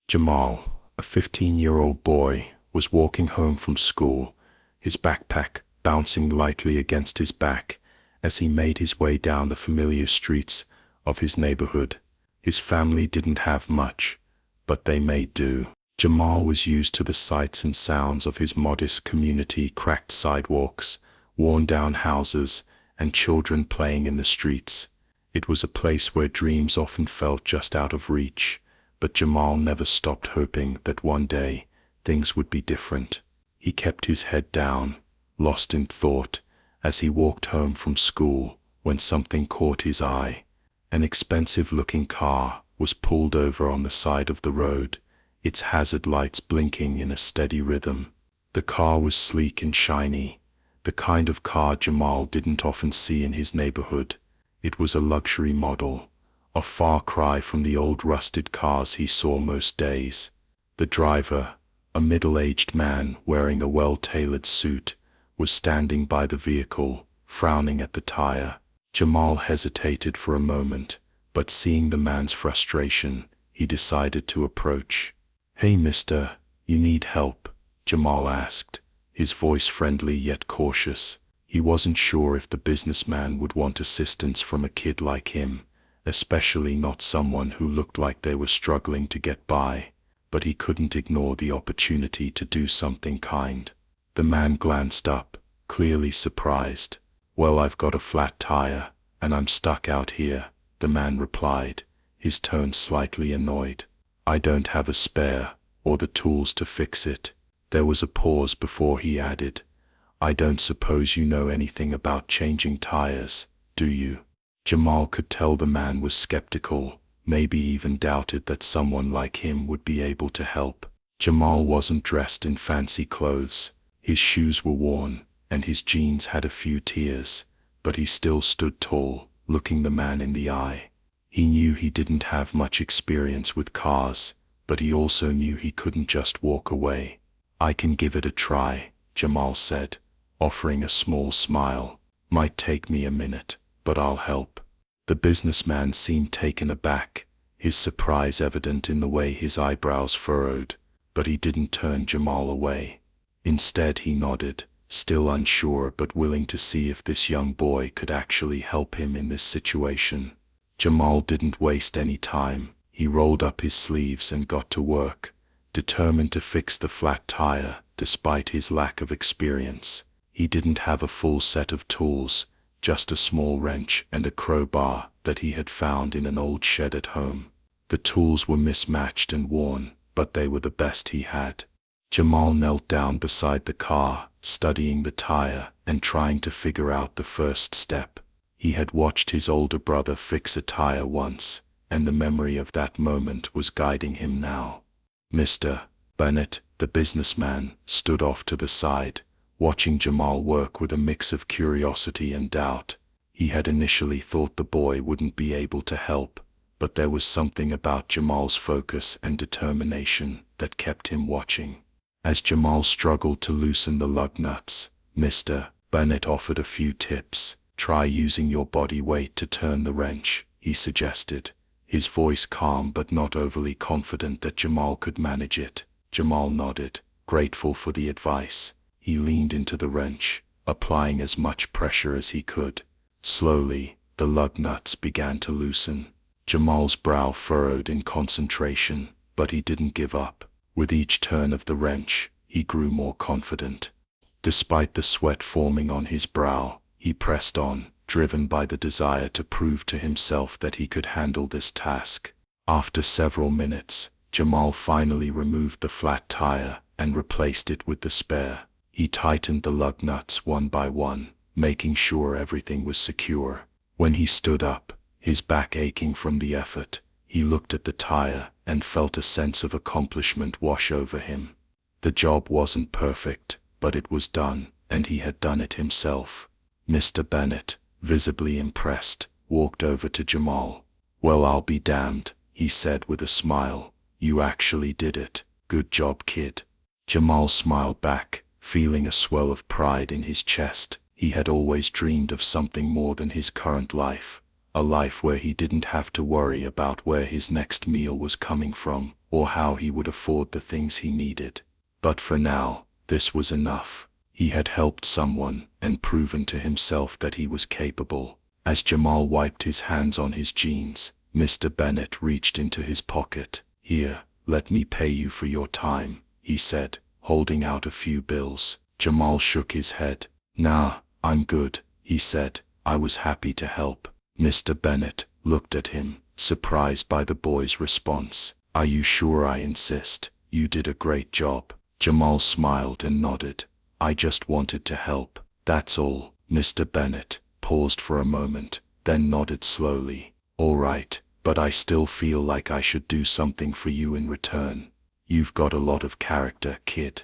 Jamal, a 15-year-old boy, was walking home from school, his backpack bouncing lightly against his back as he made his way down the familiar streets of his neighborhood. His family didn't have much, but they made do. Jamal was used to the sights and sounds of his modest community: cracked sidewalks, worn-down houses, and children playing in the streets. It was a place where dreams often felt just out of reach, but Jamal never stopped hoping that one day things would be different. He kept his head down, lost in thought, as he walked home from school when something caught his eye. An expensive-looking car was pulled over on the side of the road, its hazard lights blinking in a steady rhythm. The car was sleek and shiny, the kind of car Jamal didn't often see in his neighborhood. It was a luxury model, a far cry from the old rusted cars he saw most days. The driver, a middle-aged man wearing a well-tailored suit, was standing by the vehicle, frowning at the tire. Jamal hesitated for a moment, but seeing the man's frustration, he decided to approach. "Hey mister, you need help?" Jamal asked, his voice friendly yet cautious. He wasn't sure if the businessman would want assistance from a kid like him, especially not someone who looked like they were struggling to get by, but he couldn't ignore the opportunity to do something kind. The man glanced up, clearly surprised. "Well, I've got a flat tire, and I'm stuck out here," the man replied, his tone slightly annoyed. "I don't have a spare, or the tools to fix it." There was a pause before he added, "I don't suppose you know anything about changing tires, do you?" Jamal could tell the man was skeptical, maybe even doubted that someone like him would be able to help. Jamal wasn't dressed in fancy clothes. His shoes were worn, and his jeans had a few tears, but he still stood tall, looking the man in the eye. He knew he didn't have much experience with cars, but he also knew he couldn't just walk away. "I can give it a try," Jamal said, offering a small smile. "Might take me a minute, but I'll help." The businessman seemed taken aback, his surprise evident in the way his eyebrows furrowed, but he didn't turn Jamal away. Instead he nodded, still unsure but willing to see if this young boy could actually help him in this situation. Jamal didn't waste any time. He rolled up his sleeves and got to work, determined to fix the flat tire despite his lack of experience. He didn't have a full set of tools, just a small wrench and a crowbar that he had found in an old shed at home. The tools were mismatched and worn, but they were the best he had. Jamal knelt down beside the car, studying the tire and trying to figure out the first step. He had watched his older brother fix a tire once, and the memory of that moment was guiding him now. Mr. Bennett, the businessman, stood off to the side, watching Jamal work with a mix of curiosity and doubt. He had initially thought the boy wouldn't be able to help, but there was something about Jamal's focus and determination that kept him watching. As Jamal struggled to loosen the lug nuts, Mr. Bennett offered a few tips. "Try using your body weight to turn the wrench," he suggested, his voice calm but not overly confident that Jamal could manage it. Jamal nodded, grateful for the advice. He leaned into the wrench, applying as much pressure as he could. Slowly, the lug nuts began to loosen. Jamal's brow furrowed in concentration, but he didn't give up. With each turn of the wrench, he grew more confident. Despite the sweat forming on his brow, he pressed on, driven by the desire to prove to himself that he could handle this task. After several minutes, Jamal finally removed the flat tire and replaced it with the spare. He tightened the lug nuts one by one, making sure everything was secure. When he stood up, his back aching from the effort, he looked at the tire and felt a sense of accomplishment wash over him. The job wasn't perfect, but it was done, and he had done it himself. Mr. Bennett, visibly impressed, walked over to Jamal. "Well, I'll be damned," he said with a smile. "You actually did it. Good job, kid." Jamal smiled back, feeling a swell of pride in his chest. He had always dreamed of something more than his current life, a life where he didn't have to worry about where his next meal was coming from, or how he would afford the things he needed. But for now, this was enough. He had helped someone and proven to himself that he was capable. As Jamal wiped his hands on his jeans, Mr. Bennett reached into his pocket. "Here, let me pay you for your time," he said, holding out a few bills. Jamal shook his head. "Nah, I'm good," he said. "I was happy to help." Mr. Bennett looked at him, surprised by the boy's response. "Are you sure? I insist. You did a great job." Jamal smiled and nodded. "I just wanted to help, that's all." Mr. Bennett paused for a moment, then nodded slowly. "All right, but I still feel like I should do something for you in return. You've got a lot of character, kid.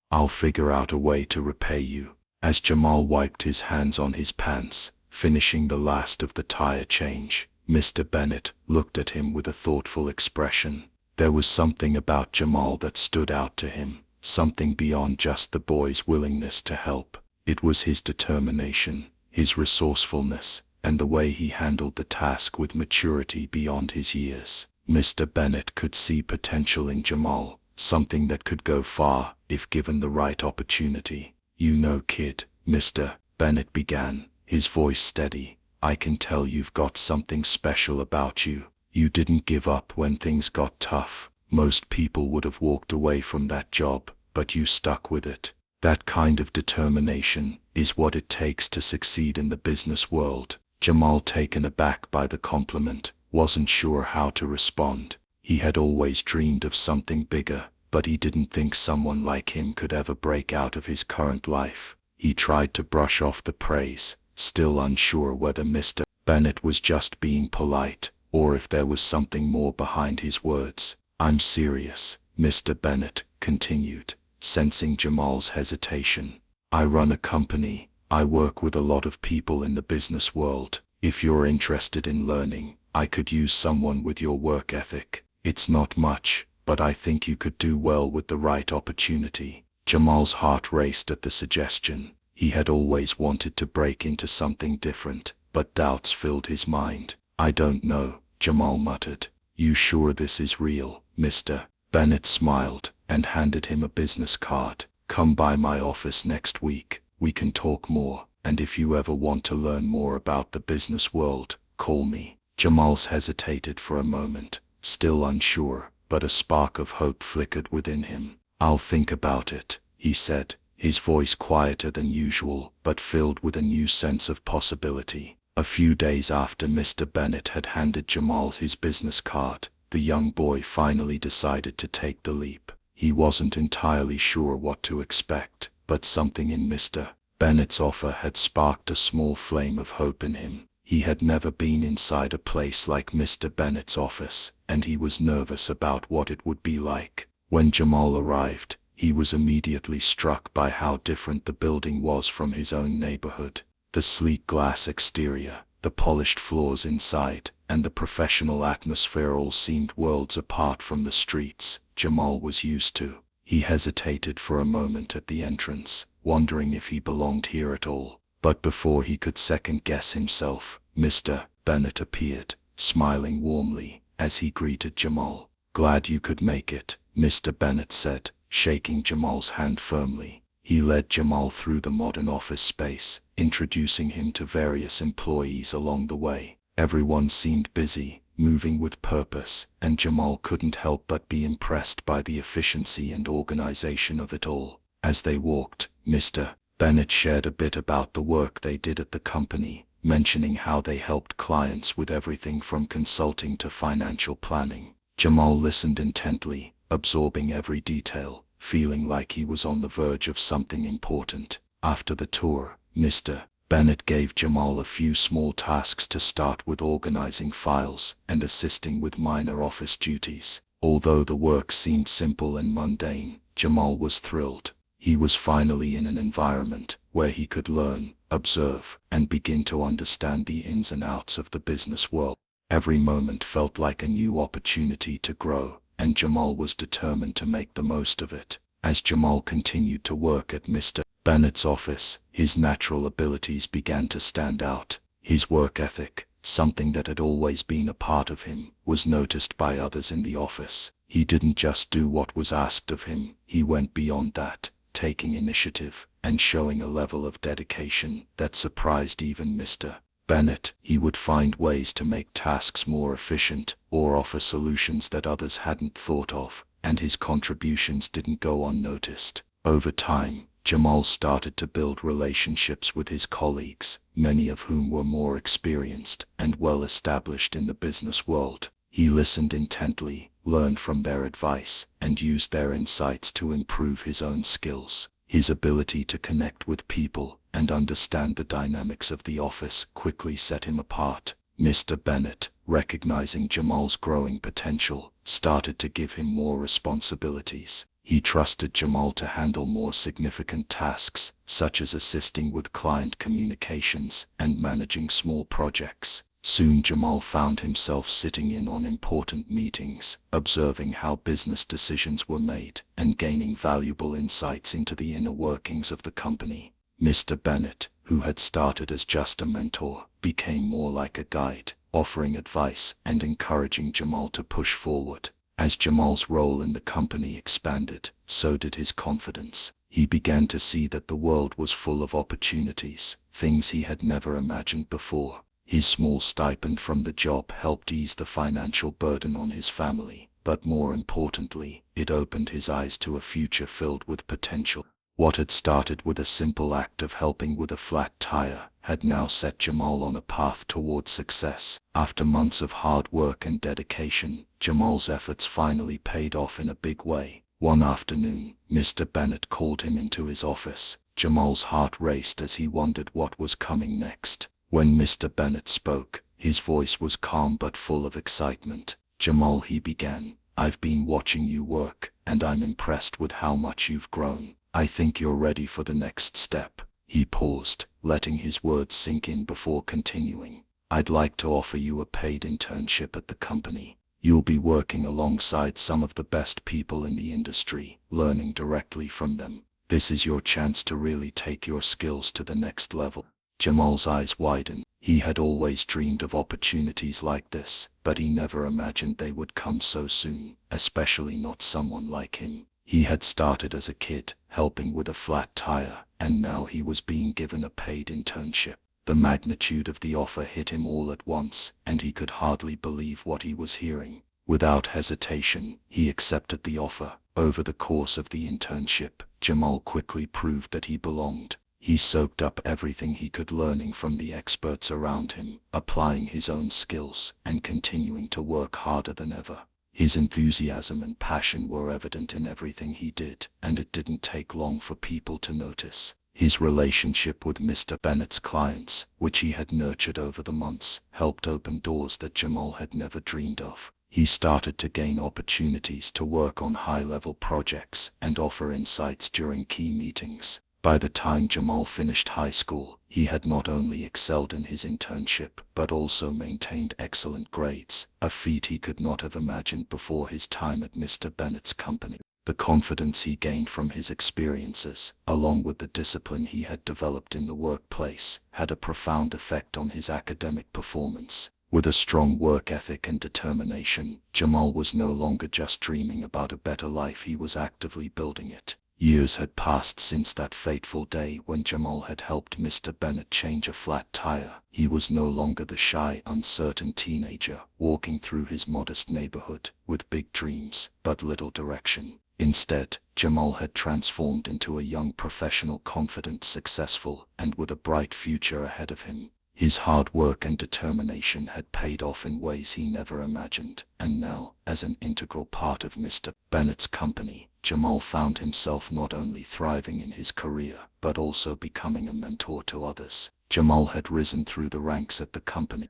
I'll figure out a way to repay you." As Jamal wiped his hands on his pants, finishing the last of the tire change, Mr. Bennett looked at him with a thoughtful expression. There was something about Jamal that stood out to him, something beyond just the boy's willingness to help. It was his determination, his resourcefulness, and the way he handled the task with maturity beyond his years. Mr. Bennett could see potential in Jamal, something that could go far if given the right opportunity. "You know, kid," Mr. Bennett began, his voice steady, "I can tell you've got something special about you. You didn't give up when things got tough. Most people would have walked away from that job, but you stuck with it. That kind of determination is what it takes to succeed in the business world." Jamal, taken aback by the compliment, wasn't sure how to respond. He had always dreamed of something bigger, but he didn't think someone like him could ever break out of his current life. He tried to brush off the praise, still unsure whether Mr. Bennett was just being polite, or if there was something more behind his words. "I'm serious," Mr. Bennett continued, sensing Jamal's hesitation. "I run a company. I work with a lot of people in the business world. If you're interested in learning, I could use someone with your work ethic. It's not much, but I think you could do well with the right opportunity." Jamal's heart raced at the suggestion. He had always wanted to break into something different, but doubts filled his mind. "I don't know," Jamal muttered. "You sure this is real?" Mr. Bennett smiled and handed him a business card. "Come by my office next week. We can talk more, and if you ever want to learn more about the business world, call me." Jamal's hesitated for a moment, still unsure, but a spark of hope flickered within him. "I'll think about it," he said, his voice quieter than usual, but filled with a new sense of possibility. A few days after Mr. Bennett had handed Jamal his business card, the young boy finally decided to take the leap. He wasn't entirely sure what to expect, but something in Mr. Bennett's offer had sparked a small flame of hope in him. He had never been inside a place like Mr. Bennett's office, and he was nervous about what it would be like. When Jamal arrived, he was immediately struck by how different the building was from his own neighborhood. The sleek glass exterior, the polished floors inside, and the professional atmosphere all seemed worlds apart from the streets Jamal was used to. He hesitated for a moment at the entrance, wondering if he belonged here at all. But before he could second-guess himself, Mr. Bennett appeared, smiling warmly, as he greeted Jamal. "Glad you could make it," Mr. Bennett said, shaking Jamal's hand firmly. He led Jamal through the modern office space, introducing him to various employees along the way. Everyone seemed busy, moving with purpose, and Jamal couldn't help but be impressed by the efficiency and organization of it all. As they walked, Mr. Bennett shared a bit about the work they did at the company, mentioning how they helped clients with everything from consulting to financial planning. Jamal listened intently, absorbing every detail, feeling like he was on the verge of something important. After the tour, Mr. Bennett gave Jamal a few small tasks to start with, organizing files and assisting with minor office duties. Although the work seemed simple and mundane, Jamal was thrilled. He was finally in an environment where he could learn, observe, and begin to understand the ins and outs of the business world. Every moment felt like a new opportunity to grow, and Jamal was determined to make the most of it. As Jamal continued to work at Mr. Bennett's office, his natural abilities began to stand out. His work ethic, something that had always been a part of him, was noticed by others in the office. He didn't just do what was asked of him, he went beyond that, taking initiative and showing a level of dedication that surprised even Mr. Bennett. He would find ways to make tasks more efficient or offer solutions that others hadn't thought of, and his contributions didn't go unnoticed. Over time, Jamal started to build relationships with his colleagues, many of whom were more experienced and well established in the business world. He listened intently, learned from their advice, and used their insights to improve his own skills. His ability to connect with people and understand the dynamics of the office quickly set him apart. Mr. Bennett, recognizing Jamal's growing potential, started to give him more responsibilities. He trusted Jamal to handle more significant tasks, such as assisting with client communications and managing small projects. Soon Jamal found himself sitting in on important meetings, observing how business decisions were made, and gaining valuable insights into the inner workings of the company. Mr. Bennett, who had started as just a mentor, became more like a guide, offering advice and encouraging Jamal to push forward. As Jamal's role in the company expanded, so did his confidence. He began to see that the world was full of opportunities, things he had never imagined before. His small stipend from the job helped ease the financial burden on his family, but more importantly, it opened his eyes to a future filled with potential. What had started with a simple act of helping with a flat tire had now set Jamal on a path toward success. After months of hard work and dedication, Jamal's efforts finally paid off in a big way. One afternoon, Mr. Bennett called him into his office. Jamal's heart raced as he wondered what was coming next. When Mr. Bennett spoke, his voice was calm but full of excitement. "Jamal," he began, "I've been watching you work, and I'm impressed with how much you've grown. I think you're ready for the next step." He paused, letting his words sink in before continuing. "I'd like to offer you a paid internship at the company. You'll be working alongside some of the best people in the industry, learning directly from them. This is your chance to really take your skills to the next level." Jamal's eyes widened. He had always dreamed of opportunities like this, but he never imagined they would come so soon, especially not someone like him. He had started as a kid, helping with a flat tire, and now he was being given a paid internship. The magnitude of the offer hit him all at once, and he could hardly believe what he was hearing. Without hesitation, he accepted the offer. Over the course of the internship, Jamal quickly proved that he belonged. He soaked up everything he could, learning from the experts around him, applying his own skills, and continuing to work harder than ever. His enthusiasm and passion were evident in everything he did, and it didn't take long for people to notice. His relationship with Mr. Bennett's clients, which he had nurtured over the months, helped open doors that Jamal had never dreamed of. He started to gain opportunities to work on high-level projects and offer insights during key meetings. By the time Jamal finished high school, he had not only excelled in his internship, but also maintained excellent grades, a feat he could not have imagined before his time at Mr. Bennett's company. The confidence he gained from his experiences, along with the discipline he had developed in the workplace, had a profound effect on his academic performance. With a strong work ethic and determination, Jamal was no longer just dreaming about a better life, he was actively building it. Years had passed since that fateful day when Jamal had helped Mr. Bennett change a flat tire. He was no longer the shy, uncertain teenager walking through his modest neighborhood with big dreams but little direction. Instead, Jamal had transformed into a young professional, confident, successful, and with a bright future ahead of him. His hard work and determination had paid off in ways he never imagined, and now, as an integral part of Mr. Bennett's company, Jamal found himself not only thriving in his career, but also becoming a mentor to others. Jamal had risen through the ranks at the company,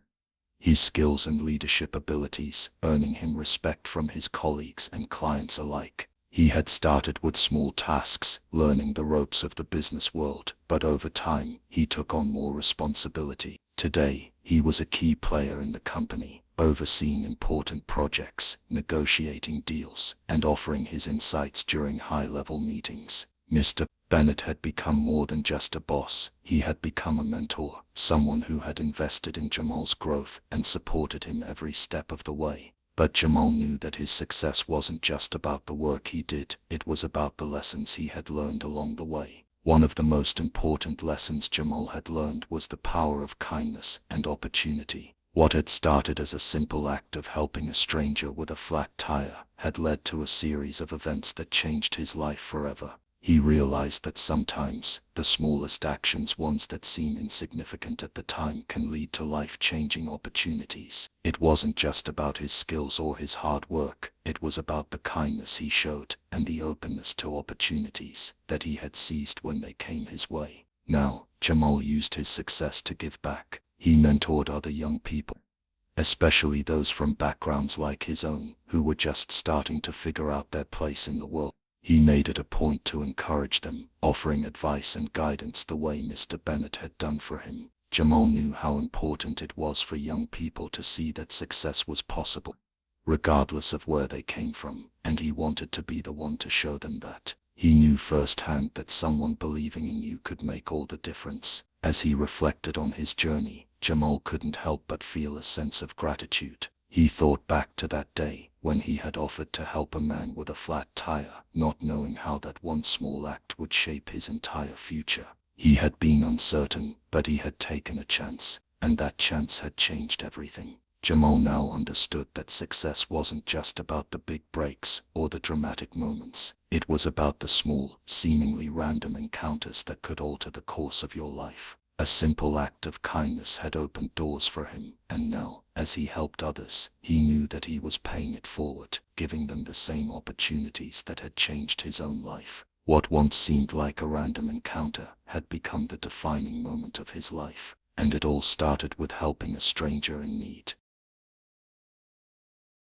his skills and leadership abilities earning him respect from his colleagues and clients alike. He had started with small tasks, learning the ropes of the business world, but over time, he took on more responsibility. Today, he was a key player in the company, overseeing important projects, negotiating deals, and offering his insights during high-level meetings. Mr. Bennett had become more than just a boss. He had become a mentor, someone who had invested in Jamal's growth and supported him every step of the way. But Jamal knew that his success wasn't just about the work he did, it was about the lessons he had learned along the way. One of the most important lessons Jamal had learned was the power of kindness and opportunity. What had started as a simple act of helping a stranger with a flat tire had led to a series of events that changed his life forever. He realized that sometimes the smallest actions, ones that seem insignificant at the time, can lead to life-changing opportunities. It wasn't just about his skills or his hard work, it was about the kindness he showed and the openness to opportunities that he had seized when they came his way. Now, Jamal used his success to give back. He mentored other young people, especially those from backgrounds like his own, who were just starting to figure out their place in the world. He made it a point to encourage them, offering advice and guidance the way Mr. Bennett had done for him. Jamal knew how important it was for young people to see that success was possible, regardless of where they came from, and he wanted to be the one to show them that. He knew firsthand that someone believing in you could make all the difference. As he reflected on his journey, Jamal couldn't help but feel a sense of gratitude. He thought back to that day when he had offered to help a man with a flat tire, not knowing how that one small act would shape his entire future. He had been uncertain, but he had taken a chance, and that chance had changed everything. Jamal now understood that success wasn't just about the big breaks or the dramatic moments. It was about the small, seemingly random encounters that could alter the course of your life. A simple act of kindness had opened doors for him, and now, as he helped others, he knew that he was paying it forward, giving them the same opportunities that had changed his own life. What once seemed like a random encounter had become the defining moment of his life, and it all started with helping a stranger in need.